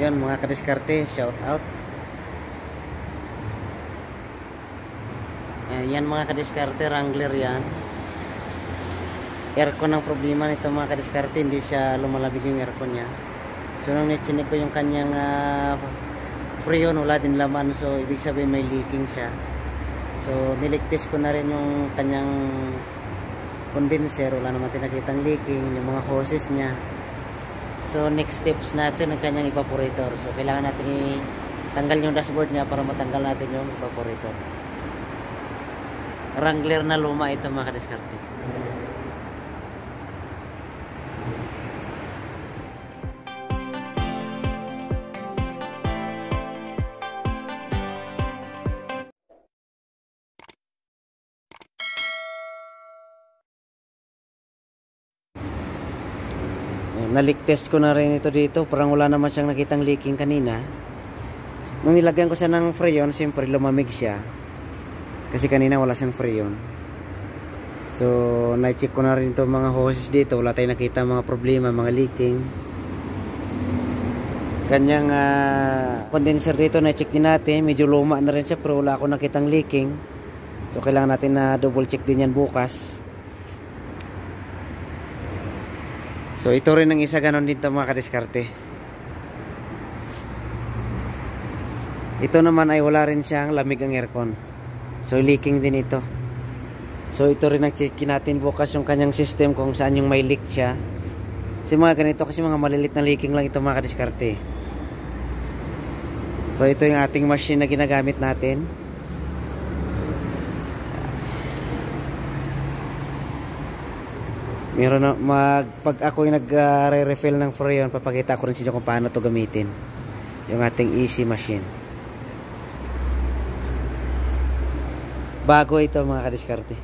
Yun mga kadiskarte, shout out. Yan mga kadiskarte, Wrangler yan. Aircon ang problema nito mga kadiskarte, hindi siya lumalabig yung aircon niya. So nung nichinik ko yung kanyang freon, wala din laman, so ibig sabihin may leaking siya. So niligtis ko na rin yung kanyang condenser, wala naman tinakitang leaking, yung mga hoses niya. So next steps natin ang kanyang evaporator. So kailangan natin tanggal yung dashboard niya para matanggal natin yung evaporator. Wrangler na luma ito mga kadiskarte. Nalik test ko na rin ito dito, parang wala naman siyang nakitang leaking kanina. Nung nilagyan ko siya ng freon, siyempre lumamig siya kasi kanina wala siyang freon. So na-check ko na rin ito mga hoses dito, wala tayong nakita mga problema, mga leaking. Kanyang condenser dito na-check din natin, medyo luma na rin siya pero wala akong nakitang leaking. So kailangan natin na double check din yan bukas. So ito rin ang isa, ganon dito mga kadiskarte. Ito naman ay wala rin siyang lamig ang aircon. So leaking din ito. So ito rin ang checkin natin bukas yung kanyang system kung saan yung may leak siya. Kasi mga ganito, kasi mga malilit na leaking lang ito mga kadiskarte. So ito yung ating machine na ginagamit natin. Meron na, pag ako yung nag-refill ng freon, papakita ko rin sa inyo kung paano to gamitin yung ating easy machine. Bago ito mga kadiskarte.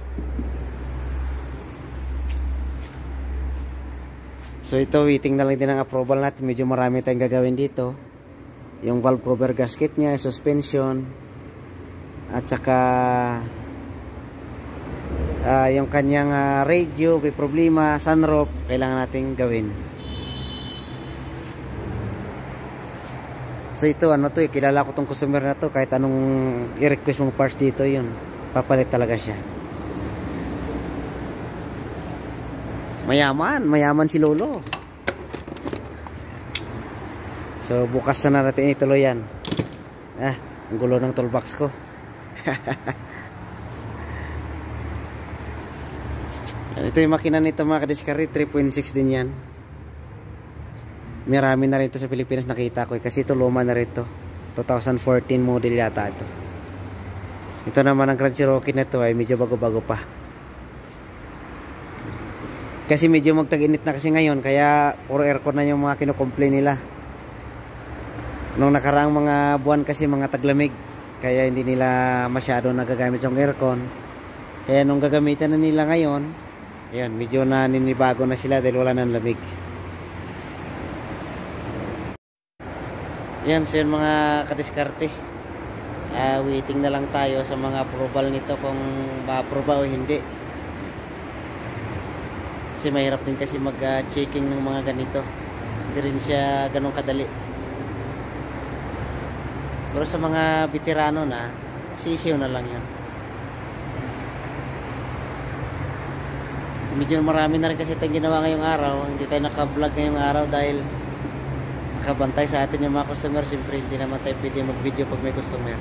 So ito, waiting na lang din ang approval natin. Medyo marami tayong gagawin dito. Yung valve cover gasket nya, suspension, at saka yung kanyang radio, may problema, sunroof, kailangan nating gawin. So ito, ano to, kilala ko tong customer na to, kahit anong i-request mong parts dito, yun, papalit talaga siya. Mayaman si Lolo. So bukas na natin ituloy yan. Ang gulo ng toolbox ko. Ito yung makina nito mga kadiskarte, 3.6 din yan. Marami na rin ito sa Pilipinas nakita ko kasi ito luma na rin ito, 2014 model yata ito. Ito naman ang Grand Cherokee na ito ay medyo bago-bago pa. Kasi medyo magtag-init na kasi ngayon, kaya puro aircon na yung mga kino-complain nila. Nung nakaraang mga buwan kasi mga taglamig, kaya hindi nila masyado nagagamit yung aircon. Kaya nung gagamitan na nila ngayon, ayan, medyo na ninibago na sila dahil wala nang lamig. Ayan, so yun mga kadiskarte. Waiting na lang tayo sa mga approval nito kung ma-approve o hindi. Kasi mahirap din kasi mag-checking ng mga ganito. Hindi rin siya ganun kadali. Pero sa mga veterano na, sisiyo na lang yan. Medyo marami na rin kasi tayong ginawa ngayong araw. Hindi tayo naka-vlog ngayong araw dahil nakabantay sa atin yung mga customer. Siyempre hindi naman tayo pwede mag-video pag may customer.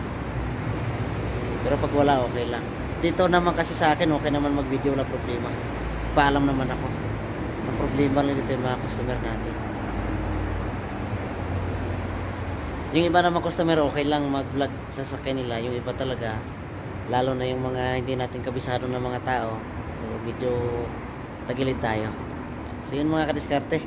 Pero pag wala, okay lang. Dito naman kasi sa akin, okay naman mag-video, wala problema. Paalam naman ako. Ang problema lang dito yung mga customer natin. Yung iba naman customer, okay lang mag-vlog sa sakyan nila. Yung iba talaga, lalo na yung mga hindi natin kabisado ng mga tao. So medyo tagilid tayo. So yun mga kadiskarte.